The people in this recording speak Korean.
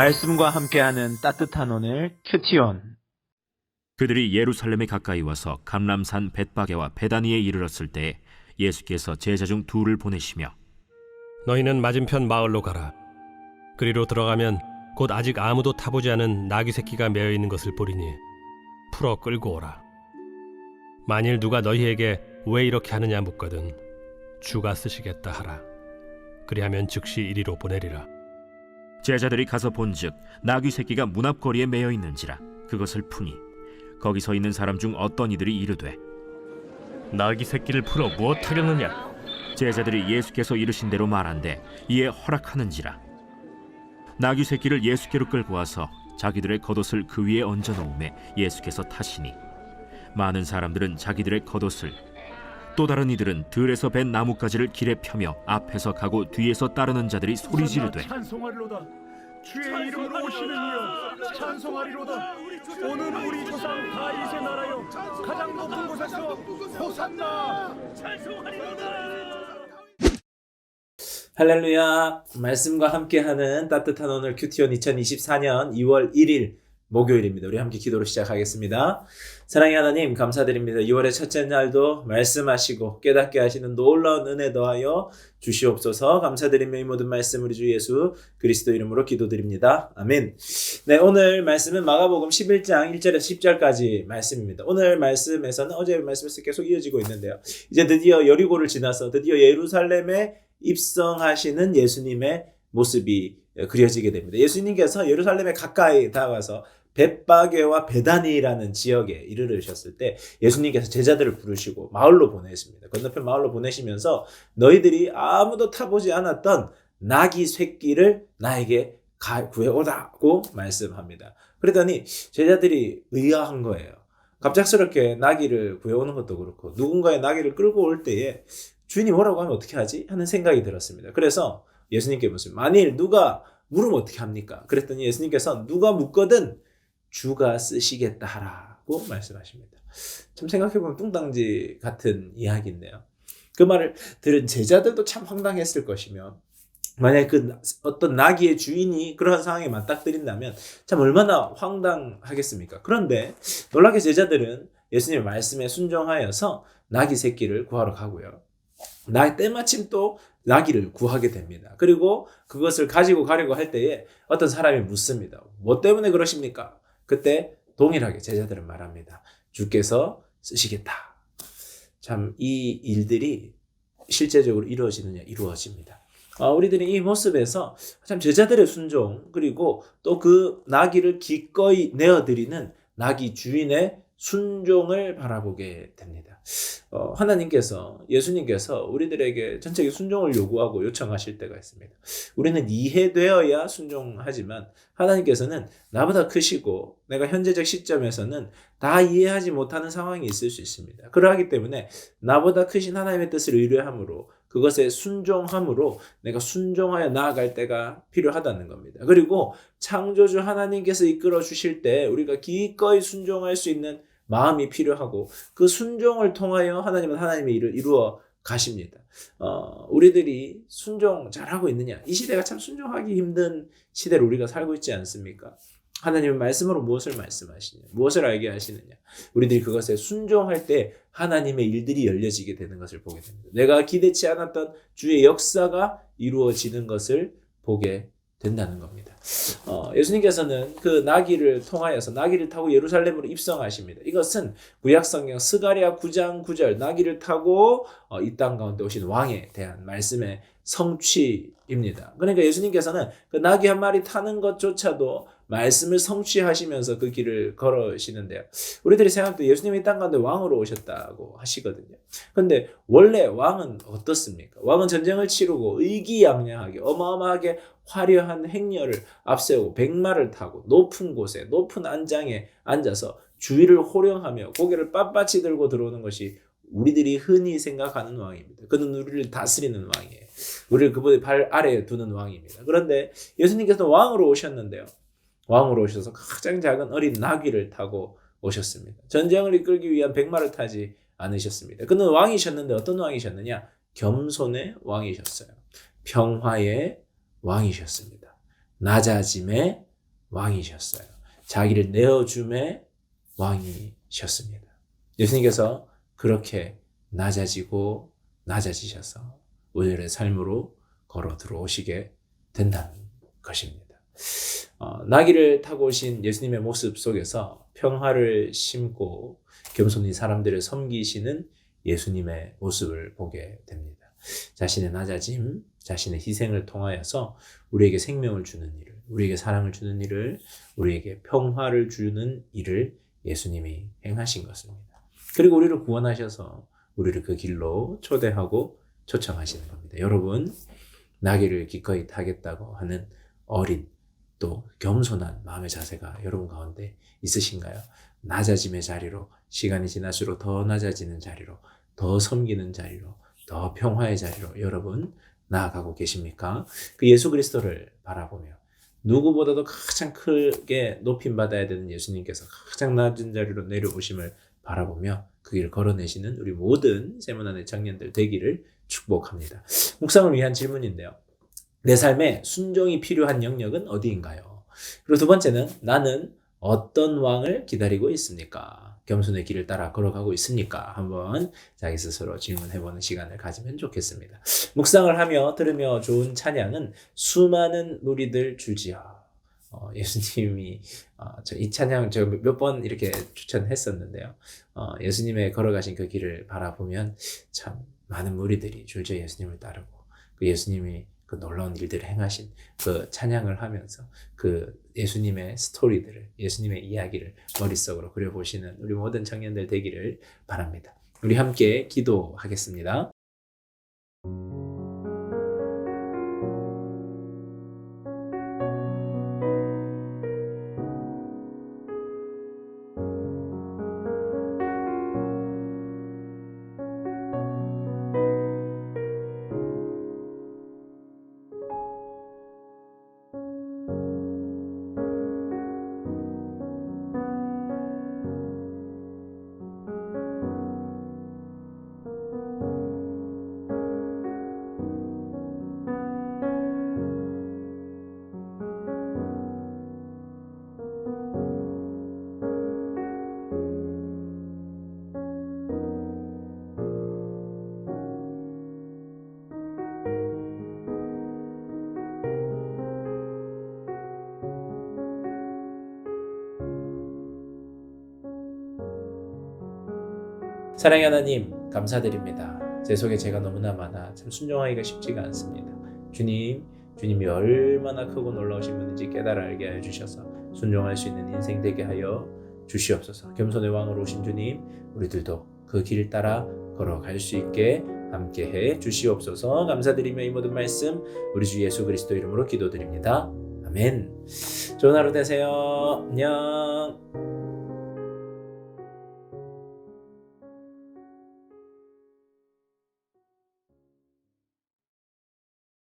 말씀과 함께하는 따뜻한 오늘 큐티온. 그들이 예루살렘에 가까이 와서 감람산 벳바게와 베다니에 이르렀을 때 예수께서 제자 중 둘을 보내시며 너희는 맞은편 마을로 가라. 그리로 들어가면 곧 아직 아무도 타보지 않은 나귀 새끼가 매어 있는 것을 보리니 풀어 끌고 오라. 만일 누가 너희에게 왜 이렇게 하느냐 묻거든 주가 쓰시겠다 하라. 그리하면 즉시 이리로 보내리라. 제자들이 가서 본즉 나귀 새끼가 문 앞거리에 매어 있는지라 그것을 푸니 거기 서 있는 사람 중 어떤 이들이 이르되 나귀 새끼를 풀어 무엇하려느냐? 제자들이 예수께서 이르신 대로 말한대 이에 허락하는지라. 나귀 새끼를 예수께로 끌고 와서 자기들의 겉옷을 그 위에 얹어 놓음에 예수께서 타시니 많은 사람들은 자기들의 겉옷을 또 다른 이들은 들에서 벤 나뭇가지를 길에 펴며 앞에서 가고 뒤에서 따르는 자들이 소리 지르되 찬송하리로다. 주의 이름으로 오시는 이여 찬송하리로다. 오늘 우리 조상 다윗의 나라여 가장 높은 곳에서 호산나. 할렐루야. 말씀과 함께하는 따뜻한 오늘 큐티온 2024년 2월 1일 목요일입니다. 우리 함께 기도로 시작하겠습니다. 사랑의 하나님 감사드립니다. 2월의 첫째 날도 말씀하시고 깨닫게 하시는 놀라운 은혜 더하여 주시옵소서. 감사드리며 이 모든 말씀 우리 주 예수 그리스도 이름으로 기도드립니다. 아멘. 네, 오늘 말씀은 마가복음 11장 1절에서 10절까지 말씀입니다. 오늘 말씀에서는 어제 말씀에서 계속 이어지고 있는데요. 이제 드디어 여리고를 지나서 드디어 예루살렘에 입성하시는 예수님의 모습이 그려지게 됩니다. 예수님께서 예루살렘에 가까이 다가가서 벳바게와 베다니라는 지역에 이르르셨을 때 예수님께서 제자들을 부르시고 마을로 보내십니다. 건너편 마을로 보내시면서 너희들이 아무도 타보지 않았던 나귀 새끼를 나에게 구해오라고 말씀합니다. 그러더니 제자들이 의아한 거예요. 갑작스럽게 나귀를 구해오는 것도 그렇고 누군가의 나귀를 끌고 올 때에 주인이 뭐라고 하면 어떻게 하지? 하는 생각이 들었습니다. 그래서 예수님께 묻습니다. 만일 누가 물으면 어떻게 합니까? 그랬더니 예수님께서 누가 묻거든 주가 쓰시겠다 하라고 말씀하십니다. 참 생각해보면 뚱딴지 같은 이야기인데요. 그 말을 들은 제자들도 참 황당했을 것이며 만약 그 어떤 나귀의 주인이 그러한 상황에 맞닥뜨린다면 참 얼마나 황당하겠습니까? 그런데 놀랍게 제자들은 예수님의 말씀에 순종하여서 나귀 새끼를 구하러 가고요. 때마침 또 나귀를 구하게 됩니다. 그리고 그것을 가지고 가려고 할 때에 어떤 사람이 묻습니다. 뭐 때문에 그러십니까? 그때 동일하게 제자들은 말합니다. 주께서 쓰시겠다. 참 이 일들이 실제적으로 이루어지느냐? 이루어집니다. 우리들이 이 모습에서 참 제자들의 순종 그리고 또 그 나귀를 기꺼이 내어드리는 나귀 주인의 순종을 바라보게 됩니다. 하나님께서 예수님께서 우리들에게 전적인 순종을 요구하고 요청하실 때가 있습니다. 우리는 이해되어야 순종하지만 하나님께서는 나보다 크시고 내가 현재적 시점에서는 다 이해하지 못하는 상황이 있을 수 있습니다. 그러하기 때문에 나보다 크신 하나님의 뜻을 의뢰함으로 그것에 순종함으로 내가 순종하여 나아갈 때가 필요하다는 겁니다. 그리고 창조주 하나님께서 이끌어 주실 때 우리가 기꺼이 순종할 수 있는 마음이 필요하고 그 순종을 통하여 하나님은 하나님의 일을 이루어 가십니다. 우리들이 순종 잘하고 있느냐? 이 시대가 참 순종하기 힘든 시대를 우리가 살고 있지 않습니까? 하나님은 말씀으로 무엇을 말씀하시냐? 무엇을 알게 하시느냐? 우리들이 그것에 순종할 때 하나님의 일들이 열려지게 되는 것을 보게 됩니다. 내가 기대치 않았던 주의 역사가 이루어지는 것을 보게 된다는 겁니다. 예수님께서는 그 나귀를 통하여서 나귀를 타고 예루살렘으로 입성하십니다. 이것은 구약성경 스가랴 9장 9절 나귀를 타고 이 땅 가운데 오신 왕에 대한 말씀의 성취입니다. 그러니까 예수님께서는 그 나귀 한 마리 타는 것조차도 말씀을 성취하시면서 그 길을 걸으시는데요. 우리들이 생각할 때 예수님이 이 땅 가운데 왕으로 오셨다고 하시거든요. 그런데 원래 왕은 어떻습니까? 왕은 전쟁을 치르고 의기양양하게 어마어마하게 화려한 행렬을 앞세우고 백마를 타고 높은 곳에 높은 안장에 앉아서 주위를 호령하며 고개를 빳빳이 들고 들어오는 것이 우리들이 흔히 생각하는 왕입니다. 그는 우리를 다스리는 왕이에요. 우리를 그분의 발 아래에 두는 왕입니다. 그런데 예수님께서 왕으로 오셨는데요. 왕으로 오셔서 가장 작은 어린 나귀를 타고 오셨습니다. 전쟁을 이끌기 위한 백마를 타지 않으셨습니다. 그는 왕이셨는데 어떤 왕이셨느냐? 겸손의 왕이셨어요. 평화의 왕이셨습니다. 낮아짐의 왕이셨어요. 자기를 내어줌의 왕이셨습니다. 예수님께서 그렇게 낮아지고 낮아지셔서 우리의 삶으로 걸어 들어오시게 된다는 것입니다. 나귀를 타고 오신 예수님의 모습 속에서 평화를 심고 겸손히 사람들을 섬기시는 예수님의 모습을 보게 됩니다. 자신의 낮아짐, 자신의 희생을 통하여서 우리에게 생명을 주는 일을, 우리에게 사랑을 주는 일을, 우리에게 평화를 주는 일을 예수님이 행하신 것입니다. 그리고 우리를 구원하셔서 우리를 그 길로 초대하고 초청하시는 겁니다. 여러분, 나귀를 기꺼이 타겠다고 하는 어린 또 겸손한 마음의 자세가 여러분 가운데 있으신가요? 낮아짐의 자리로, 시간이 지날수록 더 낮아지는 자리로, 더 섬기는 자리로, 더 평화의 자리로 여러분 나아가고 계십니까? 그 예수 그리스도를 바라보며 누구보다도 가장 크게 높임받아야 되는 예수님께서 가장 낮은 자리로 내려오심을 바라보며 그 길을 걸어내시는 우리 모든 세문안의 청년들 되기를 축복합니다. 묵상을 위한 질문인데요. 내 삶에 순종이 필요한 영역은 어디인가요? 그리고 두 번째는 나는 어떤 왕을 기다리고 있습니까? 겸손의 길을 따라 걸어가고 있습니까? 한번 자기 스스로 질문해보는 시간을 가지면 좋겠습니다. 묵상을 하며 들으며 좋은 찬양은 수많은 무리들 줄지어. 예수님이 이 찬양 제가 몇 번 이렇게 추천했었는데요. 예수님의 걸어가신 그 길을 바라보면 참 많은 무리들이 줄지어 예수님을 따르고 그 예수님이 그 놀라운 일들을 행하신 그 찬양을 하면서 그 예수님의 스토리들을, 예수님의 이야기를 머릿속으로 그려보시는 우리 모든 청년들 되기를 바랍니다. 우리 함께 기도하겠습니다. 사랑의 하나님, 감사드립니다. 제 속에 제가 너무나 많아 참 순종하기가 쉽지가 않습니다. 주님이 얼마나 크고 놀라우신 분인지 깨달아 알게 하여 주셔서 순종할 수 있는 인생 되게 하여 주시옵소서. 겸손의 왕으로 오신 주님, 우리들도 그 길 따라 걸어갈 수 있게 함께해 주시옵소서. 감사드리며 이 모든 말씀 우리 주 예수 그리스도 이름으로 기도드립니다. 아멘. 좋은 하루 되세요. 안녕.